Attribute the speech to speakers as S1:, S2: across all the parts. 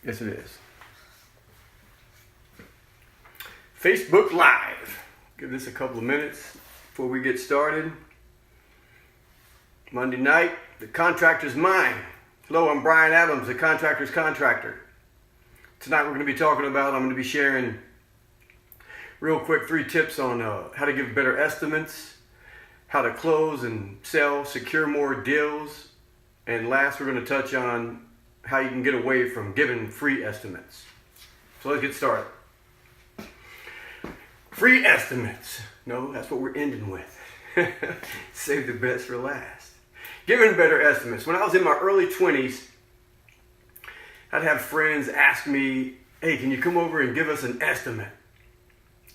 S1: Yes, it is. Facebook Live. Give this a couple of minutes before we get started. Monday night, the Contractor's Mind. Hello, I'm Brian Adams, the Contractor's Contractor. Tonight I'm going to be sharing real quick 3 tips on how to give better estimates, how to close and sell, secure more deals, and last we're going to touch on how you can get away from giving free estimates. So let's get started. Free estimates. No, that's what we're ending with. Save the best for last. Giving better estimates. When I was in my early 20s, I'd have friends ask me, hey, can you come over and give us an estimate?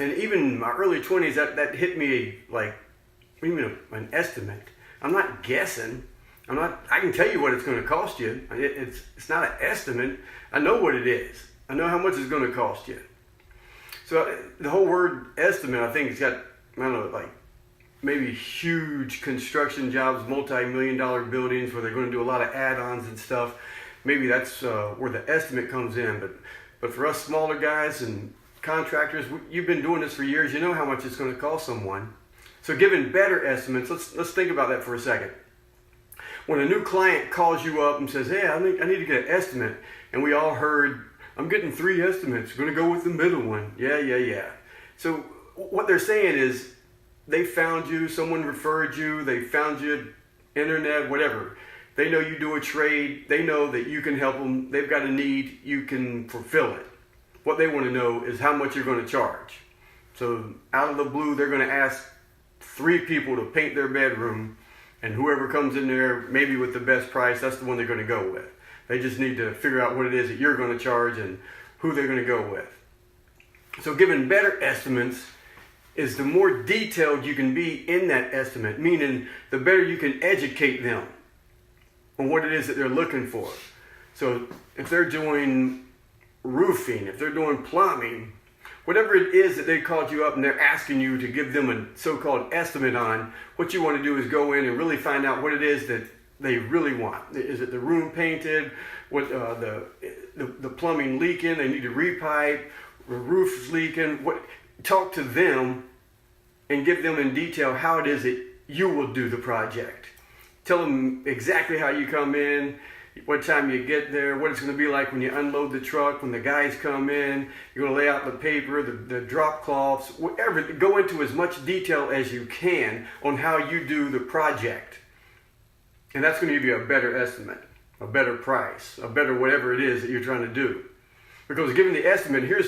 S1: And even in my early 20s, that hit me like, what do you mean an estimate? I'm not guessing. I can tell you what it's going to cost you. It's not an estimate. I know what it is. I know how much it's going to cost you. So the whole word estimate, I think it's got, I don't know, like maybe huge construction jobs, multi-million-dollar buildings where they're going to do a lot of add-ons and stuff. Maybe that's where the estimate comes in. But for us smaller guys and contractors, you've been doing this for years. You know how much it's going to cost someone. So giving better estimates, let's think about that for a second. When a new client calls you up and says, hey, I need to get an estimate, and we all heard, I'm getting 3 estimates, going to go with the middle one. Yeah. So what they're saying is they found you, someone referred you, they found you, internet, whatever. They know you do a trade. They know that you can help them. They've got a need. You can fulfill it. What they want to know is how much you're going to charge. So out of the blue, they're going to ask 3 people to paint their bedroom, and whoever comes in there, maybe with the best price, that's the one they're going to go with. They just need to figure out what it is that you're going to charge and who they're going to go with. So giving better estimates is the more detailed you can be in that estimate, meaning the better you can educate them on what it is that they're looking for. So if they're doing roofing, if they're doing plumbing, whatever it is that they called you up and they're asking you to give them a so-called estimate on, what you want to do is go in and really find out what it is that they really want. Is it the room painted? What the plumbing leaking? They need to repipe. The roof's leaking. Talk to them and give them in detail how it is that you will do the project. Tell them exactly how you come in, what time you get there, what it's going to be like when you unload the truck, when the guys come in. You're going to lay out the paper, the drop cloths, whatever. Go into as much detail as you can on how you do the project. And that's going to give you a better estimate, a better price, a better whatever it is that you're trying to do. Because given the estimate, here's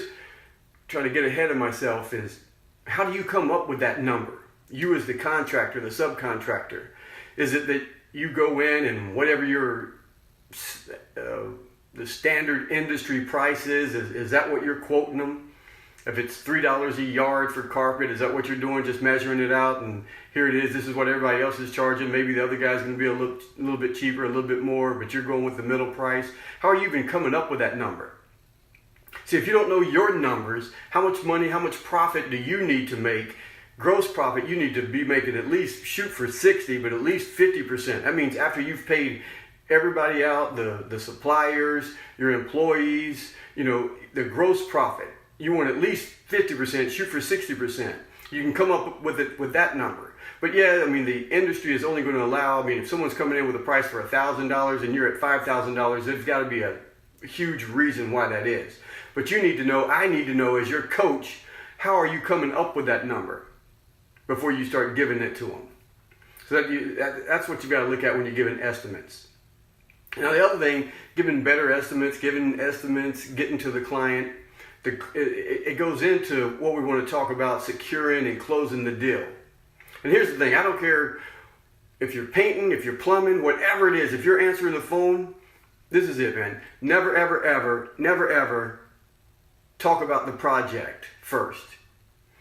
S1: trying to get ahead of myself, is how do you come up with that number? You as the contractor, the subcontractor. Is it that you go in and whatever your the standard industry price is that what you're quoting them? If it's $3 a yard for carpet, is that what you're doing? Just measuring it out and here it is, this is what everybody else is charging. Maybe the other guy's going to be a little bit cheaper, a little bit more, but you're going with the middle price. How are you even coming up with that number? See, if you don't know your numbers, how much money, how much profit do you need to make? Gross profit, you need to be making at least, shoot for 60, but at least 50%. That means after you've paid everybody out, the suppliers, your employees, the gross profit. You want at least 50%, shoot for 60%. You can come up with that number. But yeah, the industry is only going to allow, if someone's coming in with a price for $1,000 and you're at $5,000, there's got to be a huge reason why that is. But you need to know, I need to know as your coach, how are you coming up with that number before you start giving it to them? So that's what you got to look at when you're giving estimates. Now the other thing, giving better estimates, getting to the client, it goes into what we want to talk about, securing and closing the deal. And here's the thing, I don't care if you're painting, if you're plumbing, whatever it is, if you're answering the phone, this is it, man. Never, ever talk about the project first.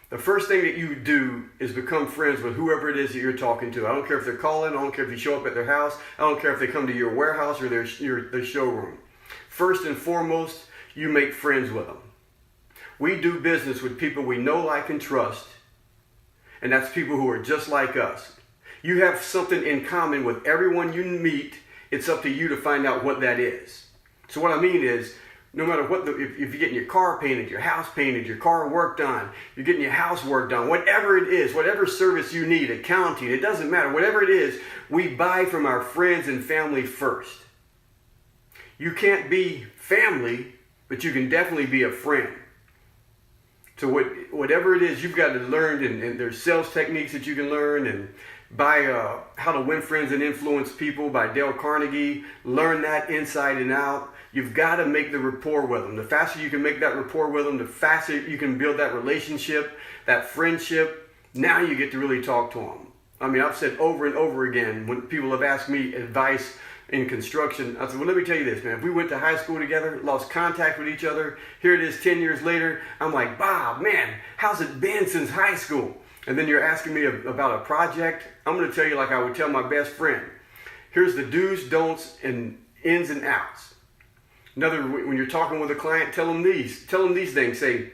S1: The first thing that you do is become friends with whoever it is that you're talking to. I don't care if they're calling. I don't care if you show up at their house. I don't care if they come to your warehouse or their showroom. First and foremost, you make friends with them. We do business with people we know, like, and trust. And that's people who are just like us. You have something in common with everyone you meet. It's up to you to find out what that is. So what I mean is, No matter what, if you're getting your car painted, your house painted, your car worked on, you're getting your house work done, whatever it is, whatever service you need, accounting, it doesn't matter. Whatever it is, we buy from our friends and family first. You can't be family, but you can definitely be a friend. So whatever it is, you've got to learn, and there's sales techniques that you can learn, and buy How to Win Friends and Influence People by Dale Carnegie. Learn that inside and out. You've got to make the rapport with them. The faster you can make that rapport with them, the faster you can build that relationship, that friendship. Now you get to really talk to them. I mean, I've said over and over again, when people have asked me advice in construction, I said, well, let me tell you this, man. If we went to high school together, lost contact with each other, here it is 10 years later, I'm like, Bob, man, how's it been since high school? And then you're asking me about a project. I'm going to tell you like I would tell my best friend. Here's the do's, don'ts, and ins and outs. When you're talking with a client, tell them these things. Say,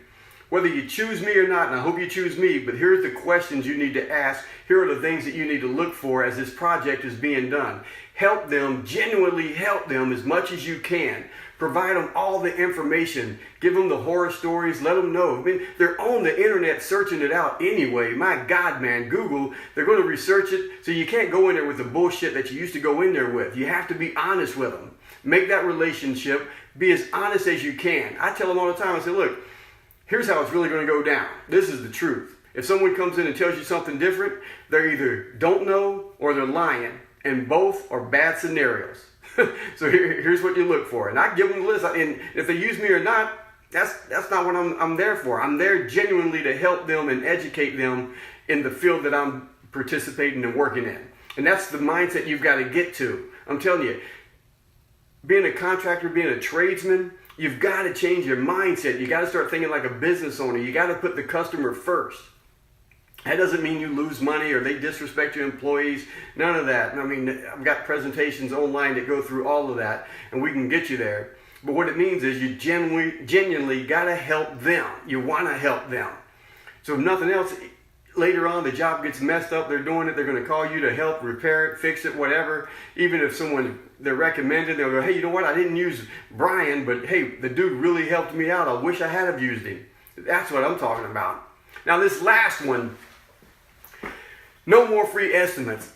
S1: whether you choose me or not, and I hope you choose me, but here's the questions you need to ask. Here are the things that you need to look for as this project is being done. Help them, genuinely help them as much as you can. Provide them all the information. Give them the horror stories. Let them know. I mean, they're on the internet searching it out anyway. My God, man, Google, they're going to research it. So you can't go in there with the bullshit that you used to go in there with. You have to be honest with them. Make that relationship. Be as honest as you can. I tell them all the time, I say, look, here's how it's really going to go down. This is the truth. If someone comes in and tells you something different, they either don't know or they're lying. And both are bad scenarios. So here's what you look for. And I give them the list. And if they use me or not, that's not what I'm there for. I'm there genuinely to help them and educate them in the field that I'm participating and working in. And that's the mindset you've got to get to. I'm telling you, being a contractor, being a tradesman, you've got to change your mindset. You got to start thinking like a business owner. You got to put the customer first. That doesn't mean you lose money or they disrespect your employees. None of that. I mean, I've got presentations online that go through all of that, and we can get you there. But what it means is you genuinely got to help them. You want to help them. So if nothing else, later on the job gets messed up, they're doing it, they're going to call you to help repair it, fix it, whatever. Even if they're recommended, they'll go, hey, you know what? I didn't use Brian, but hey, the dude really helped me out. I wish I had have used him. That's what I'm talking about. Now this last one, no more free estimates.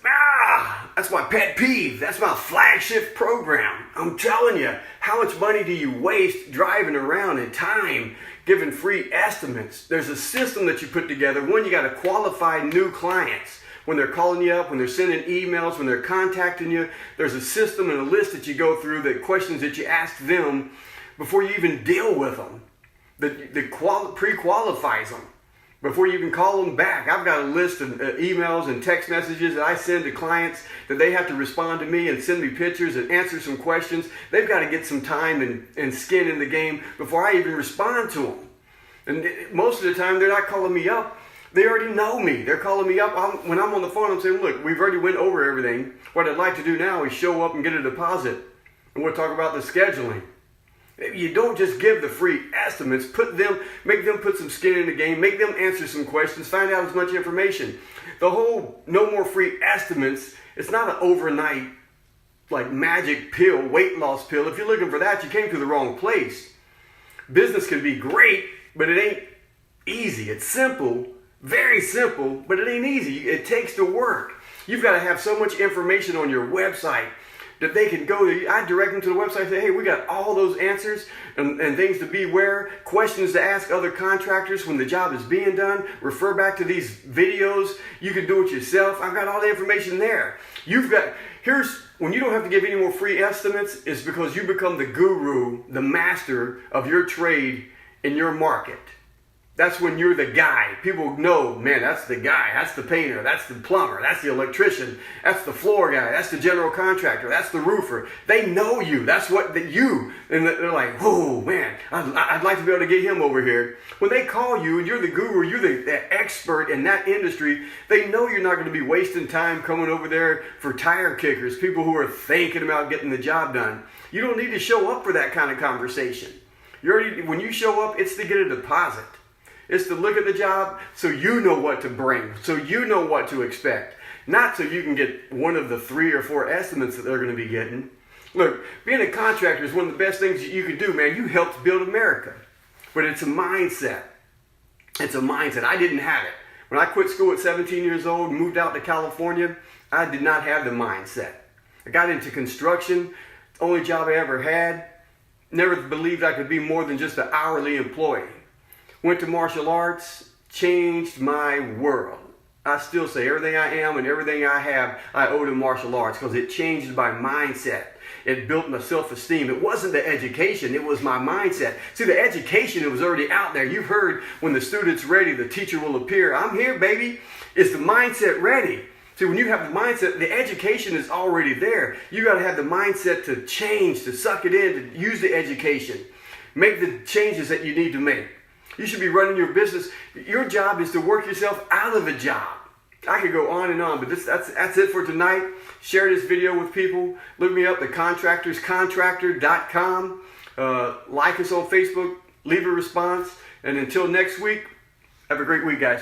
S1: That's my pet peeve. That's my flagship program. I'm telling you, how much money do you waste driving around and time giving free estimates? There's a system that you put together. One, you got to qualify new clients. When they're calling you up, when they're sending emails, when they're contacting you, there's a system and a list that you go through, the questions that you ask them before you even deal with them. That pre-qualifies them. Before you even call them back, I've got a list of emails and text messages that I send to clients that they have to respond to me and send me pictures and answer some questions. They've got to get some time and skin in the game before I even respond to them. And most of the time, they're not calling me up. They already know me. They're calling me up. When I'm on the phone, I'm saying, look, we've already went over everything. What I'd like to do now is show up and get a deposit. And we'll talk about the scheduling. You don't just give the free estimates. Make them put some skin in the game. Make them answer some questions. Find out as much information. The whole no more free estimates, it's not an overnight like magic pill, weight loss pill. If you're looking for that, you came to the wrong place. Business can be great, but it ain't easy. It's simple, very simple, but it ain't easy. It takes the work. You've got to have so much information on your website that they can go to. I direct them to the website and say, hey, we got all those answers and things to beware, questions to ask other contractors when the job is being done. Refer back to these videos. You can do it yourself. I've got all the information there. When you don't have to give any more free estimates, it's because you become the guru, the master of your trade in your market. That's when you're the guy. People know, man, that's the guy. That's the painter. That's the plumber. That's the electrician. That's the floor guy. That's the general contractor. That's the roofer. They know you. That's what you. And they're like, whoa, man, I'd like to be able to get him over here. When they call you and you're the guru, you're the expert in that industry, they know you're not going to be wasting time coming over there for tire kickers, people who are thinking about getting the job done. You don't need to show up for that kind of conversation. When you show up, it's to get a deposit. It's to look at the job so you know what to bring, so you know what to expect. Not so you can get one of the 3 or 4 estimates that they're going to be getting. Look, being a contractor is one of the best things that you can do, man. You helped build America. But it's a mindset. It's a mindset. I didn't have it. When I quit school at 17 years old and moved out to California, I did not have the mindset. I got into construction, the only job I ever had. Never believed I could be more than just an hourly employee. Went to martial arts, changed my world. I still say everything I am and everything I have, I owe to martial arts because it changed my mindset. It built my self-esteem. It wasn't the education, it was my mindset. See, the education, it was already out there. You've heard when the student's ready, the teacher will appear. I'm here, baby. Is the mindset ready? See, when you have the mindset, the education is already there. You got to have the mindset to change, to suck it in, to use the education. Make the changes that you need to make. You should be running your business. Your job is to work yourself out of a job. I could go on and on, but that's it for tonight. Share this video with people. Look me up, the Contractors, Contractor.com. Like us on Facebook. Leave a response. And until next week, have a great week, guys.